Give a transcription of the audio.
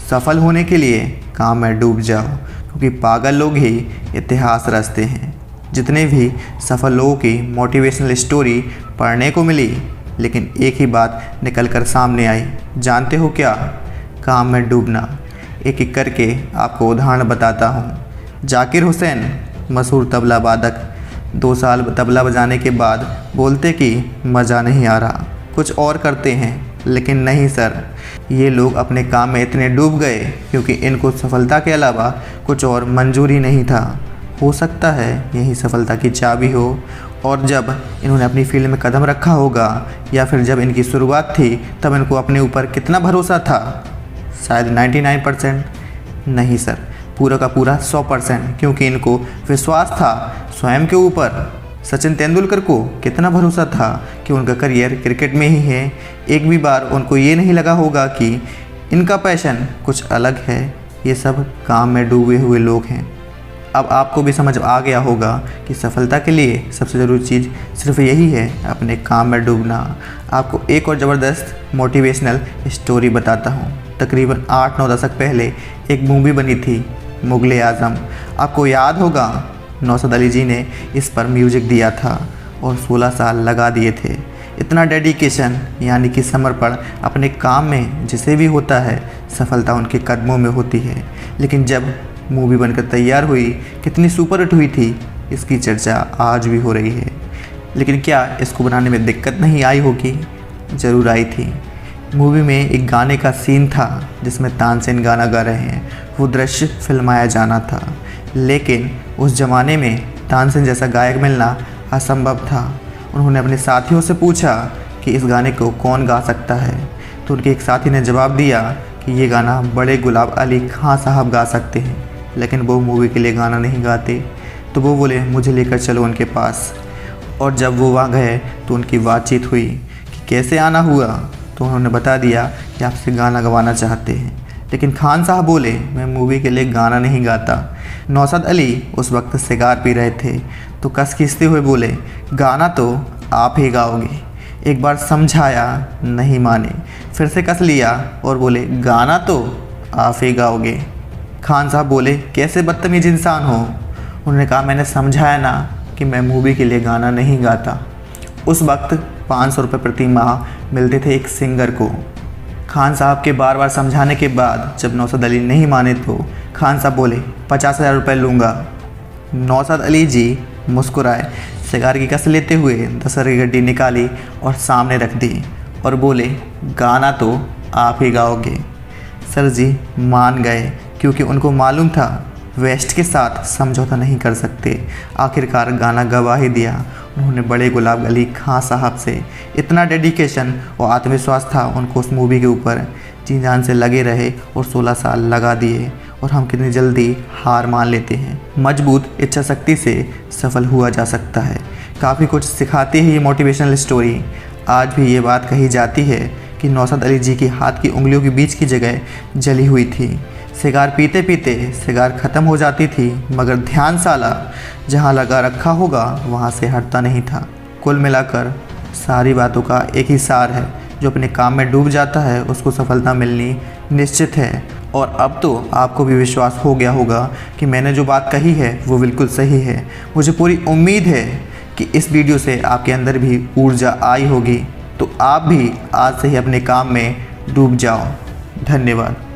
सफल होने के लिए काम में डूब जाओ, क्योंकि पागल लोग ही इतिहास रचते हैं। जितने भी सफल लोगों की मोटिवेशनल स्टोरी पढ़ने को मिली, लेकिन एक ही बात निकल कर सामने आई। जानते हो क्या? काम में डूबना। एक एक करके आपको उदाहरण बताता हूँ। जाकिर हुसैन, मशहूर तबला वादक, 2 साल तबला बजाने के बाद बोलते कि मज़ा नहीं आ रहा, कुछ और करते हैं। लेकिन नहीं सर, ये लोग अपने काम में इतने डूब गए क्योंकि इनको सफलता के अलावा कुछ और मंजूर ही नहीं था। हो सकता है यही सफलता की चाबी हो, और जब इन्होंने अपनी फील्ड में कदम रखा होगा या फिर जब इनकी शुरुआत थी तब इनको अपने ऊपर कितना भरोसा था? शायद 99%? नहीं सर, पूरा का पूरा 100%, क्योंकि इनको विश्वास था स्वयं के ऊपर। सचिन तेंदुलकर को कितना भरोसा था कि उनका करियर क्रिकेट में ही है। एक भी बार उनको ये नहीं लगा होगा कि इनका पैशन कुछ अलग है। ये सब काम में डूबे हुए लोग हैं। अब आपको भी समझ आ गया होगा कि सफलता के लिए सबसे ज़रूरी चीज़ सिर्फ यही है, अपने काम में डूबना। आपको एक और ज़बरदस्त मोटिवेशनल स्टोरी बताता हूँ। तकरीबन 8-9 दशक पहले एक मूवी बनी थी, मुग़ल आज़म। आपको याद होगा, नौशाद अली जी ने इस पर म्यूज़िक दिया था और 16 साल लगा दिए थे। इतना डेडिकेशन यानी कि समर्पण अपने काम में जिसे भी होता है, सफलता उनके कदमों में होती है। लेकिन जब मूवी बनकर तैयार हुई, कितनी सुपरहिट हुई थी, इसकी चर्चा आज भी हो रही है। लेकिन क्या इसको बनाने में दिक्कत नहीं आई होगी? ज़रूर आई थी। मूवी में एक गाने का सीन था जिसमें तानसेन गाना गा रहे हैं। वो दृश्य फिल्माया जाना था, लेकिन उस ज़माने में तानसेन जैसा गायक मिलना असंभव था। उन्होंने अपने साथियों से पूछा कि इस गाने को कौन गा सकता है, तो उनके एक साथी ने जवाब दिया कि ये गाना बड़े गुलाब अली खां साहब गा सकते हैं, लेकिन वो मूवी के लिए गाना नहीं गाते। तो वो बोले मुझे लेकर चलो उनके पास। और जब वो वहाँ गए तो उनकी बातचीत हुई कि कैसे आना हुआ, तो उन्होंने बता दिया कि आपसे गाना गवाना चाहते हैं। लेकिन खान साहब बोले मैं मूवी के लिए गाना नहीं गाता। नौशाद अली उस वक्त सिगार पी रहे थे, तो कस खींचते हुए बोले गाना तो आप ही गाओगे। एक बार समझाया, नहीं माने, फिर से कस लिया और बोले गाना तो आप ही गाओगे। खान साहब बोले कैसे बदतमीज इंसान हो। उन्होंने कहा मैंने समझाया ना कि मैं मूवी के लिए गाना नहीं गाता। उस वक्त 500 रुपये प्रति माह मिलते थे एक सिंगर को। खान साहब के बार बार समझाने के बाद जब नौशाद अली नहीं माने तो खान साहब बोले 50,000 रुपये लूँगा। नौशाद अली जी मुस्कुराए, सिगार की कस लेते हुए 10 की गड्डी निकाली और सामने रख दी और बोले गाना तो आप ही गाओगे। सर जी मान गए, क्योंकि उनको मालूम था वेस्ट के साथ समझौता नहीं कर सकते। आखिरकार गाना गवा ही दिया। उन्होंने बड़े गुलाब अली खां साहब से इतना डेडिकेशन और आत्मविश्वास था उनको उस मूवी के ऊपर, जी जान से लगे रहे और 16 साल लगा दिए। और हम कितनी जल्दी हार मान लेते हैं। मजबूत इच्छा शक्ति से सफल हुआ जा सकता है। काफ़ी कुछ सिखाती है ये मोटिवेशनल स्टोरी। आज भी ये बात कही जाती है कि नौशाद अली जी के हाथ की उंगलियों के बीच की जगह जली हुई थी। सिगार पीते पीते सिगार ख़त्म हो जाती थी, मगर ध्यान साला जहाँ लगा रखा होगा वहाँ से हटता नहीं था। कुल मिलाकर सारी बातों का एक ही सार है, जो अपने काम में डूब जाता है उसको सफलता मिलनी निश्चित है। और अब तो आपको भी विश्वास हो गया होगा कि मैंने जो बात कही है वो बिल्कुल सही है। मुझे पूरी उम्मीद है कि इस वीडियो से आपके अंदर भी ऊर्जा आई होगी। तो आप भी आज से ही अपने काम में डूब जाओ। धन्यवाद।